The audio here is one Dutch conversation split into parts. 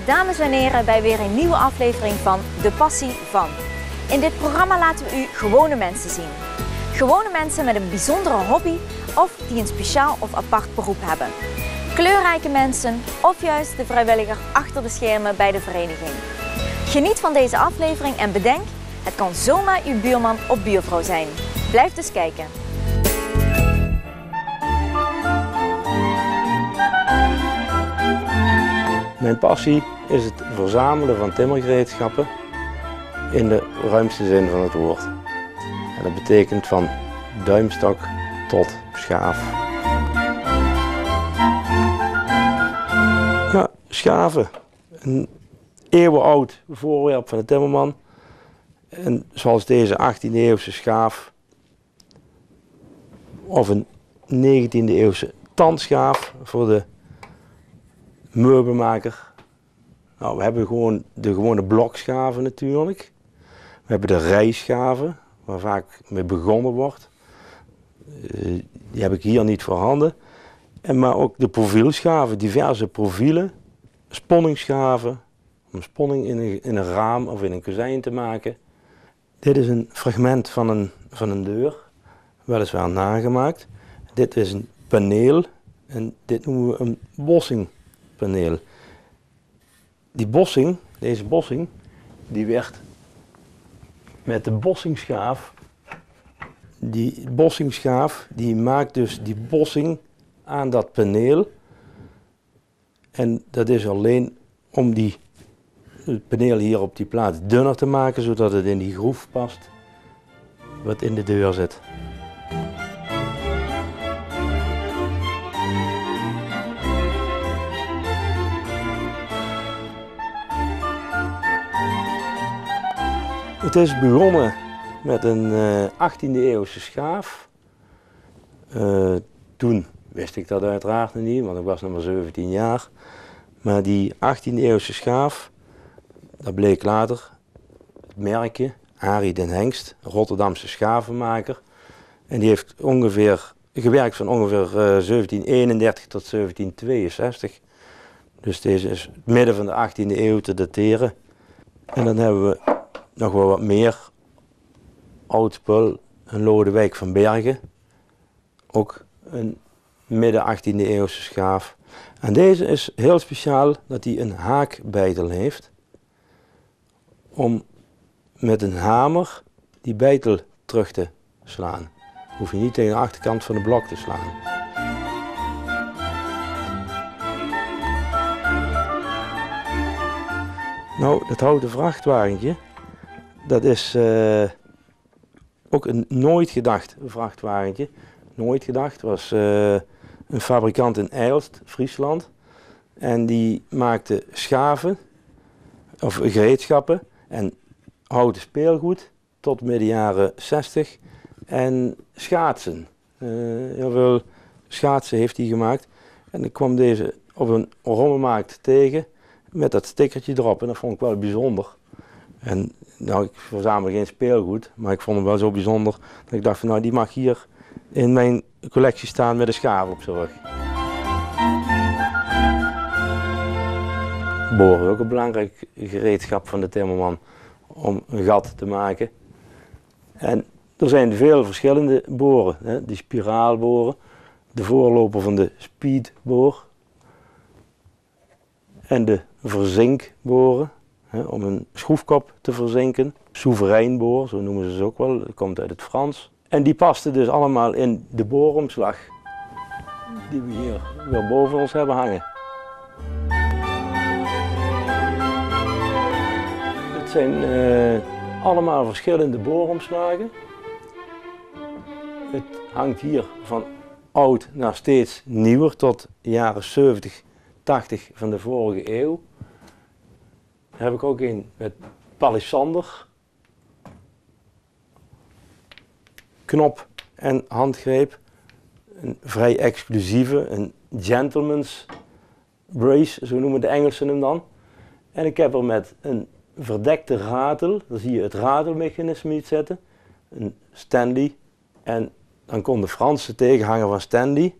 dames en heren, bij weer een nieuwe aflevering van De Passie Van. In dit programma laten we u gewone mensen zien. Gewone mensen met een bijzondere hobby of die een speciaal of apart beroep hebben. Kleurrijke mensen of juist de vrijwilliger achter de schermen bij de vereniging. Geniet van deze aflevering en bedenk, het kan zomaar uw buurman of buurvrouw zijn. Blijf dus kijken. Mijn passie is het verzamelen van timmergereedschappen in de ruimste zin van het woord. En dat betekent van duimstok tot schaaf. Ja, schaven. Een eeuwenoud voorwerp van de timmerman. En zoals deze 18e eeuwse schaaf of een 19e eeuwse tandschaaf voor de meubelmaker. Nou, we hebben gewoon de gewone blokschaven natuurlijk. We hebben de rijschaven, waar vaak mee begonnen wordt. Die heb ik hier niet voorhanden. Maar ook de profielschaven, diverse profielen. Sponningschaven, om sponning in een raam of in een kozijn te maken. Dit is een fragment van een deur, weliswaar nagemaakt. Dit is een paneel en dit noemen we een bossingpaneel. Deze bossing, die werd met de bossingschaaf. Die bossingschaaf die maakt dus die bossing aan dat paneel. En dat is alleen om het paneel hier op die plaats dunner te maken, zodat het in die groef past wat in de deur zit. Het is begonnen met een 18e eeuwse schaaf. Toen wist ik dat uiteraard nog niet, want ik was nog maar 17 jaar. Maar die 18e eeuwse schaaf, dat bleek later het merkje Arie den Hengst, Rotterdamse schavenmaker. En die heeft gewerkt van ongeveer 1731 tot 1762. Dus deze is het midden van de 18e eeuw te dateren. En dan hebben we nog wel wat meer oud spul, een Lodewijk van Bergen, ook een midden 18e eeuwse schaaf. En deze is heel speciaal dat hij een haakbeitel heeft, om met een hamer die beitel terug te slaan. Hoef je niet tegen de achterkant van de blok te slaan. Nou, het houten vrachtwagentje, dat is ook een nooit gedacht vrachtwagentje. Nooit gedacht was een fabrikant in Eilst, Friesland. En die maakte schaven of gereedschappen en houten speelgoed tot midden jaren 60 en schaatsen. Heel veel schaatsen heeft hij gemaakt. En ik kwam deze op een rommelmarkt tegen met dat stickertje erop en dat vond ik wel bijzonder. En nou, ik verzamel geen speelgoed, maar ik vond hem wel zo bijzonder dat ik dacht van nou, die mag hier in mijn collectie staan met een schaaf op zijn rug. Boren is ook een belangrijk gereedschap van de timmerman om een gat te maken. En er zijn veel verschillende boren, hè? Die spiraalboren, de voorloper van de speedboor en de verzinkboren. Om een schroefkop te verzinken. Soevereinboor, zo noemen ze ze ook wel, dat komt uit het Frans. En die pasten dus allemaal in de booromslag die we hier weer boven ons hebben hangen. Het zijn allemaal verschillende booromslagen. Het hangt hier van oud naar steeds nieuwer tot de jaren 70, 80 van de vorige eeuw. Daar heb ik ook een met palissander, knop en handgreep. Een vrij exclusieve, een gentleman's brace, zo noemen de Engelsen hem dan. En ik heb er met een verdekte ratel, daar zie je het ratelmechanisme niet zitten, een Stanley. En dan kon de Franse tegenhanger van Stanley,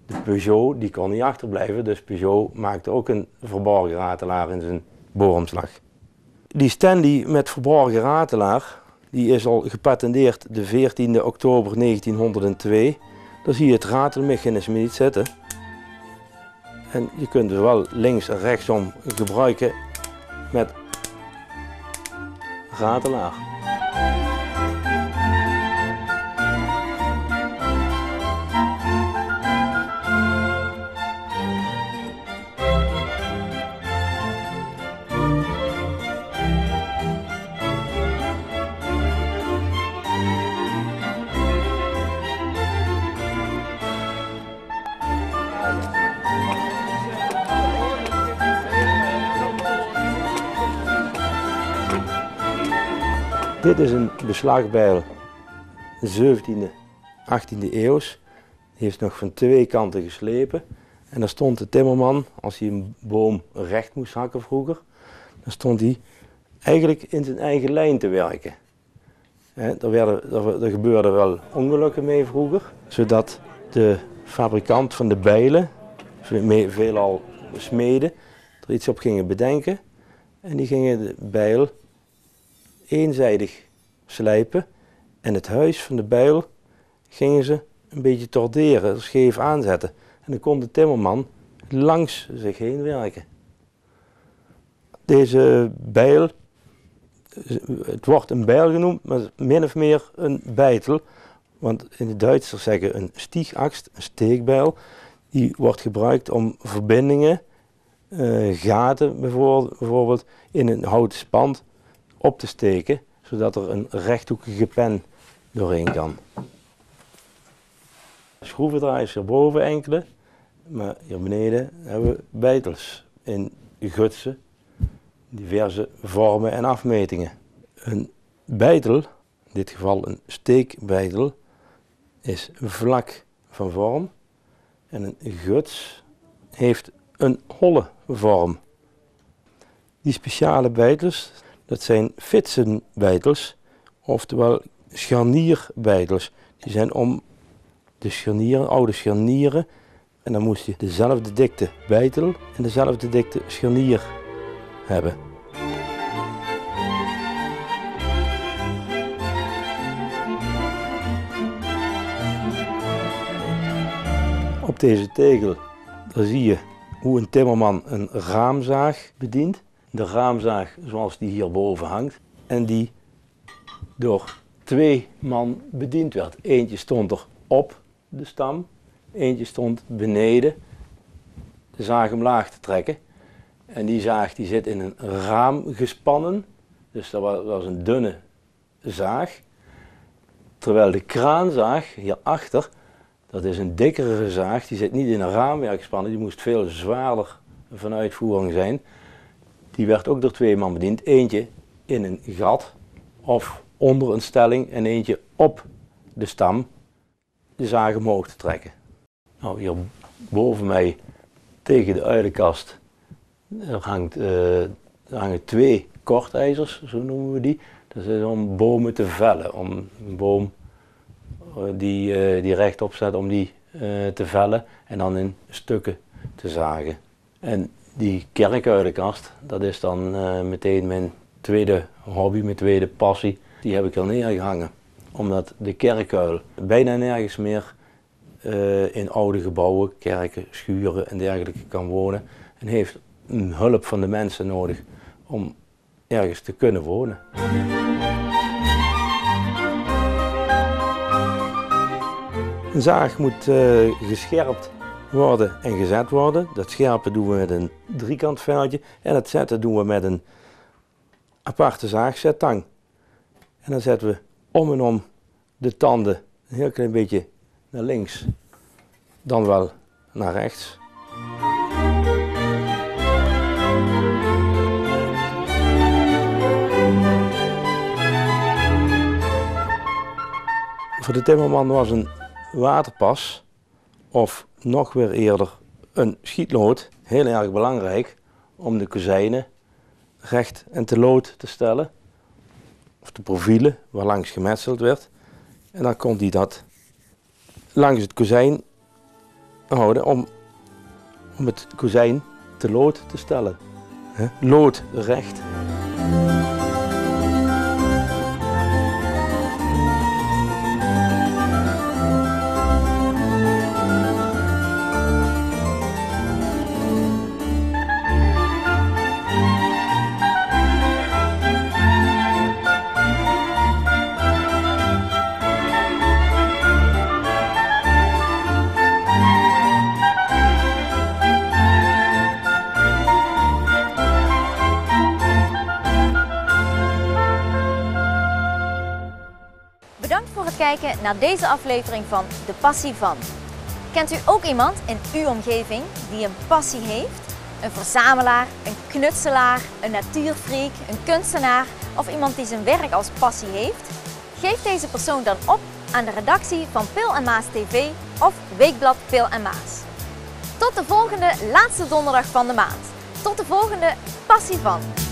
De Peugeot die kon niet achterblijven, dus Peugeot maakte ook een verborgen ratelaar in zijn booromslag. Die Stanley met verborgen ratelaar, die is al gepatenteerd de 14e oktober 1902. Daar zie je het ratelmechanisme niet zitten. En je kunt het wel links en rechtsom gebruiken met ratelaar. Dit is een beslagbijl, 17e, 18e eeuws. Die heeft nog van twee kanten geslepen. En daar stond de timmerman, als hij een boom recht moest hakken vroeger, dan stond hij eigenlijk in zijn eigen lijn te werken. Er gebeurden wel ongelukken mee vroeger, zodat de fabrikant van de bijlen, veelal smeden, er iets op gingen bedenken. En die gingen de bijl eenzijdig slijpen en het huis van de bijl gingen ze een beetje torderen, scheef aanzetten. En dan kon de timmerman langs zich heen werken. Deze bijl, het wordt een bijl genoemd, maar min of meer een beitel. Want in het Duitsers zeggen een stiegakst, een steekbijl, die wordt gebruikt om verbindingen, gaten bijvoorbeeld, in een houten spand op te steken, zodat er een rechthoekige pen doorheen kan. Schroevendraaiers hierboven enkele, maar hier beneden hebben we beitels in gutsen, diverse vormen en afmetingen. Een beitel, in dit geval een steekbeitel, is vlak van vorm en een guts heeft een holle vorm. Die speciale beitels, dat zijn fitsenbeitels, oftewel scharnierbeitels. Die zijn om de scharnieren, oude scharnieren, en dan moest je dezelfde dikte beitel en dezelfde dikte scharnier hebben. Op deze tegel daar zie je hoe een timmerman een raamzaag bedient. De raamzaag zoals die hierboven hangt en die door 2 man bediend werd. Eentje stond er op de stam, eentje stond beneden de zaag omlaag te trekken. En die zaag die zit in een raam gespannen, dus dat was een dunne zaag. Terwijl de kraanzaag hierachter, dat is een dikkere zaag, die zit niet in een raamwerk gespannen, die moest veel zwaarder van uitvoering zijn. Die werd ook door 2 man bediend, eentje in een gat of onder een stelling en eentje op de stam de zaag omhoog te trekken. Nou, hier boven mij tegen de uilenkast hangen 2 kortijzers, zo noemen we die. Dat is om bomen te vellen, om een boom die rechtop staat, om die te vellen en dan in stukken te zagen. En die kerkuilenkast, dat is dan meteen mijn tweede hobby, mijn tweede passie. Die heb ik er neergehangen, omdat de kerkuil bijna nergens meer in oude gebouwen, kerken, schuren en dergelijke kan wonen. En heeft een hulp van de mensen nodig om ergens te kunnen wonen. Een zaag moet gescherpt worden en gezet worden. Dat scherpen doen we met een driekant veldje en het zetten doen we met een aparte zaagzettang. En dan zetten we om en om de tanden een heel klein beetje naar links, dan wel naar rechts. Voor de timmerman was een waterpas of nog weer eerder een schietlood heel erg belangrijk om de kozijnen recht en te lood te stellen. Of de profielen waarlangs gemetseld werd. En dan kon hij dat langs het kozijn houden om het kozijn te lood te stellen. Loodrecht. Bedankt voor het kijken naar deze aflevering van De Passie Van. Kent u ook iemand in uw omgeving die een passie heeft? Een verzamelaar, een knutselaar, een natuurfreak, een kunstenaar of iemand die zijn werk als passie heeft? Geef deze persoon dan op aan de redactie van Pil en Maas TV of Weekblad Pil en Maas. Tot de volgende laatste donderdag van de maand. Tot de volgende Passie Van.